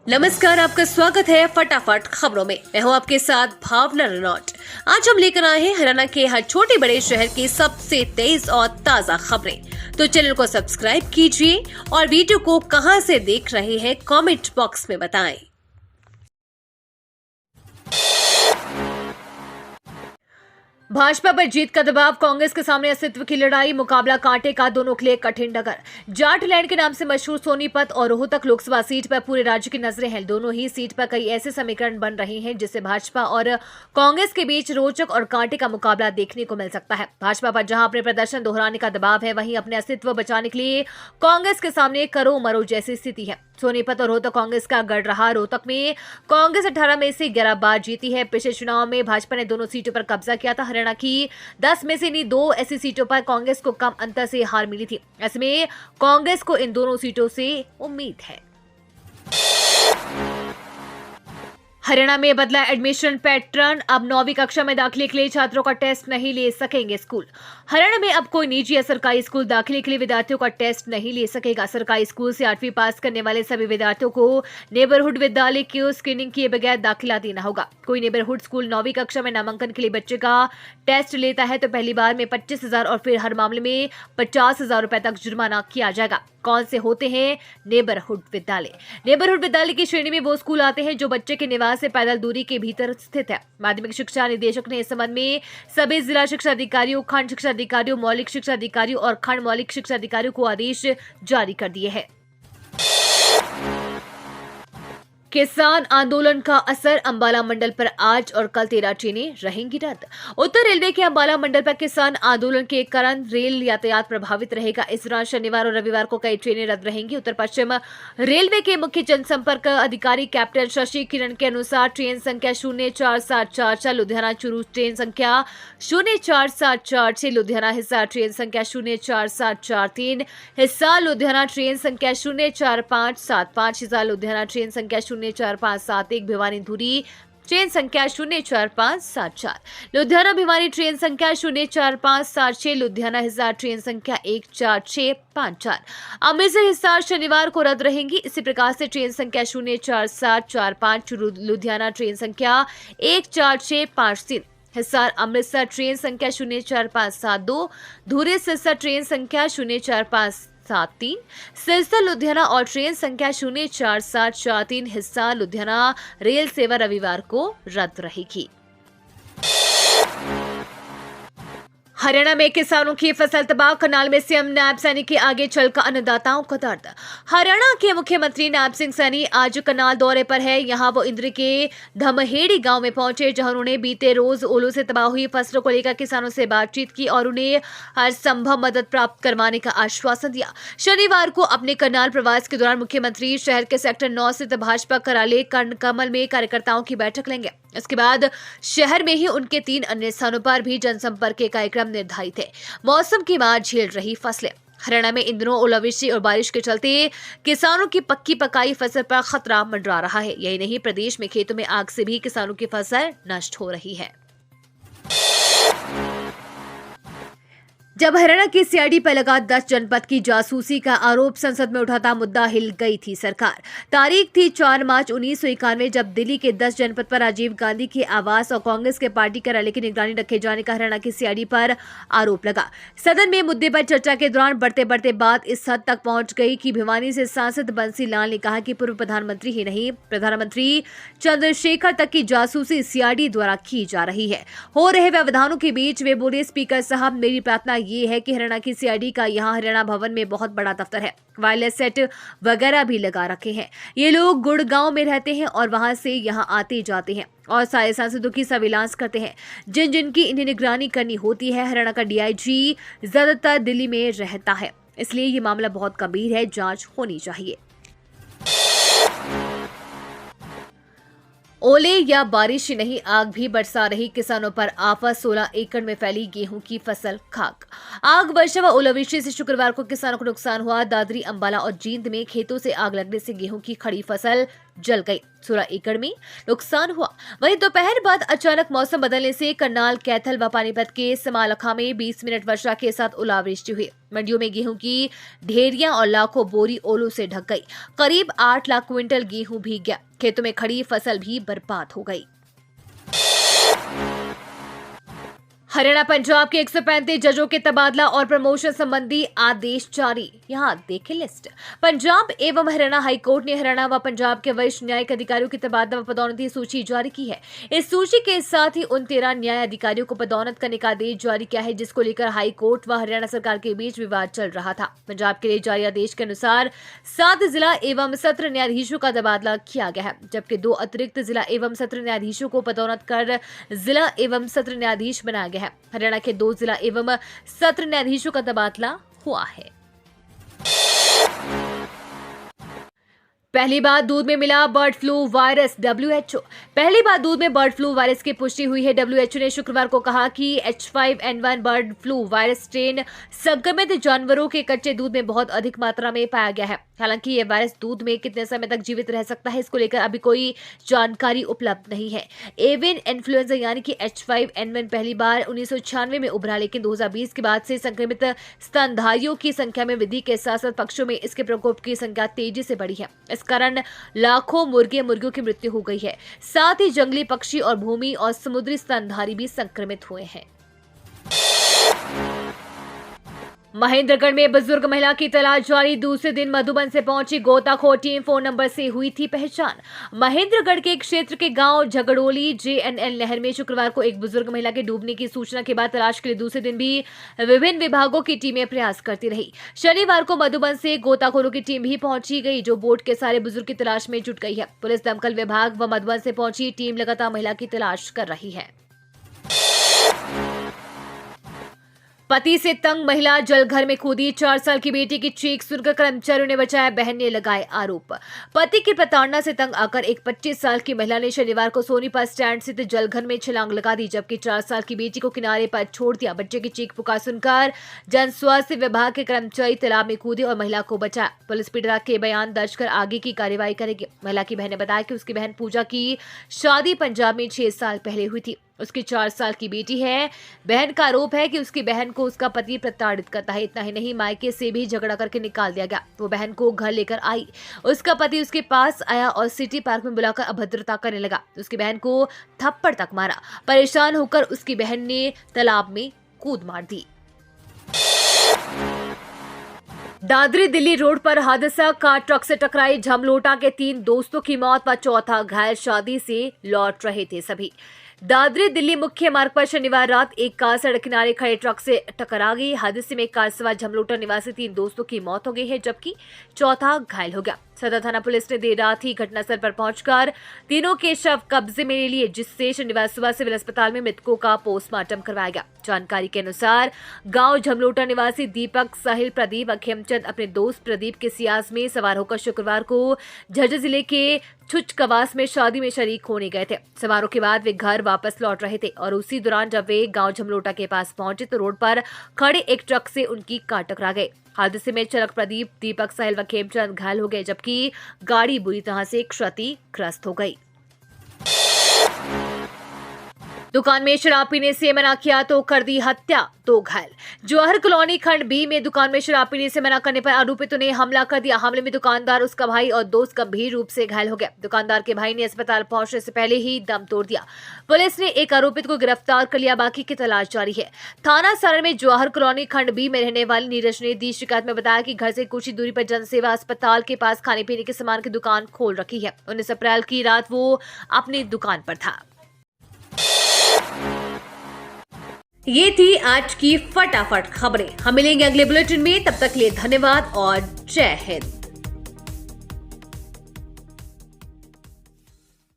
नमस्कार, आपका स्वागत है फटाफट खबरों में। मैं हूं आपके साथ भावना रनौट। आज हम लेकर आए हैं हरियाणा के हर छोटे बड़े शहर की सबसे तेज और ताजा खबरें। तो चैनल को सब्सक्राइब कीजिए और वीडियो को कहां से देख रहे हैं कमेंट बॉक्स में बताएं। भाजपा पर जीत का दबाव, कांग्रेस के सामने अस्तित्व की लड़ाई, मुकाबला कांटे का, दोनों के लिए कठिन डगर। जाट लैंड के नाम से मशहूर सोनीपत और रोहतक लोकसभा सीट पर पूरे राज्य की नजरें हैं। दोनों ही सीट पर कई ऐसे समीकरण बन रहे हैं जिससे भाजपा और कांग्रेस के बीच रोचक और कांटे का मुकाबला देखने को मिल सकता है। भाजपा पर जहां अपने प्रदर्शन दोहराने का दबाव है, वहीं अपने अस्तित्व बचाने के लिए कांग्रेस के सामने करो मरो जैसी स्थिति है। सोनीपत और रोहतक कांग्रेस का गढ़ रहा। रोहतक में कांग्रेस 18 में से 11 बार जीती है। पिछले चुनाव में भाजपा ने दोनों सीटों पर कब्जा किया था। हरियाणा की 10 में से इन्हीं 2 ऐसी सीटों पर कांग्रेस को कम अंतर से हार मिली थी। ऐसे में कांग्रेस को इन दोनों सीटों से उम्मीद है। हरियाणा में बदला एडमिशन पैटर्न, अब 9वीं कक्षा में दाखिले के लिए छात्रों का टेस्ट नहीं ले सकेंगे स्कूल। हरियाणा में अब कोई निजी या सरकारी स्कूल दाखिले के लिए विद्यार्थियों का टेस्ट नहीं ले सकेगा। सरकारी स्कूल से 8वीं पास करने वाले सभी विद्यार्थियों को नेबरहुड विद्यालय की स्क्रीनिंग किए बगैर दाखिला देना होगा। कोई नेबरहुड स्कूल 9वीं कक्षा में नामांकन के लिए बच्चे का टेस्ट लेता है तो पहली बार में 25,000 और फिर हर मामले में 50,000 रुपए तक जुर्माना किया जाएगा। कौन से होते हैं नेबरहुड विद्यालय? नेबरहुड विद्यालय की श्रेणी में वो स्कूल आते हैं जो बच्चे के निवास से पैदल दूरी के भीतर स्थित है। माध्यमिक शिक्षा निदेशक ने इस संबंध में सभी जिला शिक्षा अधिकारियों, खंड शिक्षा अधिकारियों, मौलिक शिक्षा अधिकारियों और खंड मौलिक शिक्षा अधिकारियों को आदेश जारी कर दिए हैं। किसान आंदोलन का असर, अंबाला मंडल पर आज और कल 13 ट्रेनें रहेंगी रद्द। उत्तर रेलवे के अंबाला मंडल पर किसान आंदोलन के कारण रेल यातायात प्रभावित रहेगा। इस दौरान शनिवार और रविवार को कई ट्रेनें रद्द रहेंगी। उत्तर पश्चिम रेलवे के मुख्य जनसंपर्क अधिकारी कैप्टन शशि किरण के अनुसार ट्रेन संख्या 04744 लुधियाना चूरू, ट्रेन संख्या 04746 लुधियाना हिसार, ट्रेन संख्या 04743 हिसार लुधियाना, ट्रेन संख्या 04575 हिसार लुधियाना, ट्रेन संख्या 04571 भिवानी धुरी, ट्रेन संख्या 04574 लुधियाना भिवानी, ट्रेन संख्या 04576 लुधियाना हिसार, ट्रेन संख्या 14654 अमृतसर हिसार शनिवार को रद्द रहेंगी। इसी प्रकार से ट्रेन संख्या 04745 लुधियाना, ट्रेन संख्या 14653 हिसार अमृतसर, ट्रेन संख्या 04572 धुरी सिरसा, ट्रेन संख्या 04573 सिरसा लुधियाना और ट्रेन संख्या 04743 हिसार लुधियाना रेल सेवा रविवार को रद्द रहेगी। हरियाणा में किसानों की फसल तबाह, करनाल में सीएम नायब सैनी के आगे चलकर अन्नदाताओं का दर्द। हरियाणा के मुख्यमंत्री नायब सिंह सैनी आज करनाल दौरे पर है। यहां वो इंद्र के धमहेड़ी गांव में पहुंचे, जहां उन्होंने बीते रोज ओलों से तबाह हुई फसलों को लेकर किसानों से बातचीत की और उन्हें हर संभव मदद प्राप्त करवाने का आश्वासन दिया। शनिवार को अपने करनाल प्रवास के दौरान मुख्यमंत्री शहर के सेक्टर 9 स्थित भाजपा कार्यालय कमल में कार्यकर्ताओं की बैठक लेंगे। इसके बाद शहर में ही उनके 3 अन्य स्थानों पर भी जनसंपर्क के कार्यक्रम निर्धारित है। मौसम की मार झेल रही फसलें। हरियाणा में इन दिनों ओलावृष्टि और बारिश के चलते किसानों की पक्की पकाई फसल पर खतरा मंडरा रहा है। यही नहीं, प्रदेश में खेतों में आग से भी किसानों की फसल नष्ट हो रही है। जब हरियाणा की सीआईडी पर लगा 10 जनपद की जासूसी का आरोप, संसद में उठाता मुद्दा हिल गई थी सरकार। तारीख थी 4 मार्च 1991, जब दिल्ली के 10 जनपद पर राजीव गांधी के आवास और कांग्रेस के पार्टी कार्यालय की निगरानी रखे जाने का हरियाणा की सीआईडी पर आरोप लगा। सदन में मुद्दे पर चर्चा के दौरान बढ़ते बढ़ते बात इस हद तक पहुंच गई कि भिवानी से सांसद बंसी लाल ने कहा कि पूर्व प्रधानमंत्री ही नहीं, प्रधानमंत्री चंद्रशेखर तक की जासूसी सीआईडी द्वारा की जा रही है। हो रहे व्यवधानों के बीच वे बोले, स्पीकर साहब, मेरी प्रार्थना ये है कि हरियाणा की सीआईडी का यहाँ हरियाणा भवन में बहुत बड़ा दफ्तर है, वायरलेस सेट वगैरह भी लगा रखे हैं। ये लोग गुड़गांव में रहते हैं और वहां से यहाँ आते जाते हैं और सारे सांसदों की सर्विलांस करते हैं, जिन जिनकी इन्हें निगरानी करनी होती है। हरियाणा का डीआईजी ज्यादातर दिल्ली में रहता है, इसलिए ये मामला बहुत गंभीर है, जांच होनी चाहिए। ओले या बारिश ही नहीं, आग भी बरसा रही किसानों पर आफत। 16 एकड़ में फैली गेहूं की फसल खाक। आग, वर्षा व ओलावृष्टि से शुक्रवार को किसानों को नुकसान हुआ। दादरी, अंबाला और जींद में खेतों से आग लगने से गेहूं की खड़ी फसल जल गई। 16 एकड़ में नुकसान हुआ। वहीं दोपहर बाद अचानक मौसम बदलने से करनाल, कैथल व पानीपत के समालखा में 20 मिनट वर्षा के साथ ओलावृष्टि हुई। मंडियों में गेहूं की ढेरियां और लाखों बोरी ओलों से ढक गई। करीब 8 लाख क्विंटल गेहूं भीग गया। खेतों में खड़ी फसल भी बर्बाद हो गई। हरियाणा पंजाब के 135 जजों के तबादला और प्रमोशन संबंधी आदेश जारी। यहाँ देखें लिस्ट। पंजाब एवं हरियाणा हाईकोर्ट ने हरियाणा व पंजाब के वरिष्ठ न्यायिक अधिकारियों की तबादला व पदोन्नति सूची जारी की है। इस सूची के साथ ही उन 13 न्याय अधिकारियों को पदोन्नत करने का आदेश जारी किया है, जिसको लेकर हाईकोर्ट व हरियाणा सरकार के बीच विवाद चल रहा था। पंजाब के लिए जारी आदेश के अनुसार 7 जिला एवं सत्र न्यायाधीशों का तबादला किया गया है, जबकि 2 अतिरिक्त जिला एवं सत्र न्यायाधीशों को पदोन्नत कर जिला एवं सत्र न्यायाधीश बनाया गया है। हरियाणा के 2 जिला एवं सत्र न्यायाधीशों का तबादला हुआ है। पहली बार दूध में मिला बर्ड फ्लू वायरस। WHO। पहली बार दूध में बर्ड फ्लू वायरस की पुष्टि हुई है। WHO ने शुक्रवार को कहा कि H5N1 bird flu virus strain संक्रमित जानवरों के कच्चे दूध में बहुत अधिक मात्रा में पाया गया है। हालांकि यह वायरस दूध में कितने समय तक जीवित रह सकता है, इसको लेकर अभी कोई जानकारी उपलब्ध नहीं है। एवियन इन्फ्लुएंजा यानी कि H5N1 पहली बार 1996 में उभरा, लेकिन 2020 के बाद से संक्रमित स्तनधारियों की संख्या में वृद्धि के साथ साथ पक्षियों में इसके प्रकोप की संख्या तेजी से बढ़ी है। इस कारण लाखों मुर्गियों की मृत्यु हो गई है। साथ ही जंगली पक्षी और भूमि और समुद्री स्तनधारी भी संक्रमित हुए हैं। महेंद्रगढ़ में बुजुर्ग महिला की तलाश जारी। दूसरे दिन मधुबन से पहुंची गोताखोर टीम, फोन नंबर से हुई थी पहचान। महेंद्रगढ़ के एक क्षेत्र के गांव झगड़ोली JNL नहर में शुक्रवार को एक बुजुर्ग महिला के डूबने की सूचना के बाद तलाश के लिए दूसरे दिन भी विभिन्न विभागों की टीमें प्रयास करती रही। शनिवार को मधुबन से गोताखोरों की टीम भी पहुंची गई, जो बोट के सारे बुजुर्ग की तलाश में जुट गई है। पुलिस, दमकल विभाग व मधुबन से पहुंची टीम लगातार महिला की तलाश कर रही है। पति से तंग महिला जलघर में कूदी। 4 साल की बेटी की चीख सुनकर कर्मचारियों ने बचाया, बहन ने लगाए आरोप। पति की प्रताड़ना से तंग आकर एक 25 साल की महिला ने शनिवार को सोनीपत स्टैंड स्थित जलघर में छलांग लगा दी, जबकि 4 साल की बेटी को किनारे पर छोड़ दिया। बच्चे की चीख पुकार सुनकर जन स्वास्थ्य विभाग के कर्मचारी तालाब में कूदे और महिला को बचाया। पुलिस पीड़िता के बयान दर्ज कर आगे की कार्रवाई करेगी। महिला की बहन ने बताया कि उसकी बहन पूजा की शादी पंजाब में 6 साल पहले हुई थी। उसकी 4 साल की बेटी है। बहन का आरोप है कि उसकी बहन को उसका पति प्रताड़ित करता है। इतना ही नहीं, मायके से भी झगड़ा करके निकाल दिया गया। वो बहन को घर लेकर आई। उसका पति उसके पास आया और सिटी पार्क में बुलाकर अभद्रता करने लगा। उसकी बहन को थप्पड़ तक मारा। परेशान होकर उसकी बहन ने तालाब में कूद मार दी। दादरी दिल्ली रोड पर हादसा, कार ट्रक से टकराई। झमलोटा के 3 दोस्तों की मौत व चौथा घायल। शादी से लौट रहे थे सभी। दादरी दिल्ली मुख्य मार्ग पर शनिवार रात एक कार सड़क किनारे खड़े ट्रक से टकरा गई। हादसे में कार सवार झमलोटा निवासी 3 दोस्तों की मौत हो गई है, जबकि चौथा घायल हो गया। सदर थाना पुलिस ने देर रात ही घटनास्थल पर पहुंचकर तीनों के शव कब्जे में ले लिए, जिससे शनिवार सुबह सिविल अस्पताल में मृतकों का पोस्टमार्टम करवाया गया। जानकारी के अनुसार गांव झमलोटा निवासी दीपक, साहिल, प्रदीप व खेमचंद अपने दोस्त प्रदीप के सियाज में सवार होकर शुक्रवार को झज्जर जिले के छुचकवास में शादी में शरीक होने गए थे। समारोह के बाद वे घर वापस लौट रहे थे और उसी दौरान जब वे गांव झमलोटा के पास पहुंचे तो रोड पर खड़े एक ट्रक से उनकी कार टकरा गई। हादसे में चालक प्रदीप, दीपक, साहिल व खेमचंद घायल हो गए, जबकि गाड़ी बुरी तरह से क्षतिग्रस्त हो गई। दुकान में शराब पीने से मना किया तो कर दी हत्या, 2 घायल। जवाहर कॉलोनी खंड B में दुकान में शराब पीने से मना करने पर आरोपितों ने हमला कर दिया। हमले में दुकानदार, उसका भाई और दोस्त गंभीर रूप से घायल हो गया। दुकानदार के भाई ने अस्पताल पहुंचने से पहले ही दम तोड़ दिया। पुलिस ने एक आरोपित को गिरफ्तार कर लिया, बाकी की तलाश जारी है। थाना सारण में जवाहर कॉलोनी खंड B में रहने वाली नीरज ने दी शिकायत में बताया कि घर से कुछ ही दूरी पर जनसेवा अस्पताल के पास खाने पीने के सामान की दुकान खोल रखी है। 19 अप्रैल की रात वो अपनी दुकान पर था। ये थी आज की फटाफट खबरें। हम मिलेंगे अगले बुलेटिन में, तब तक के लिए धन्यवाद और जय हिंद।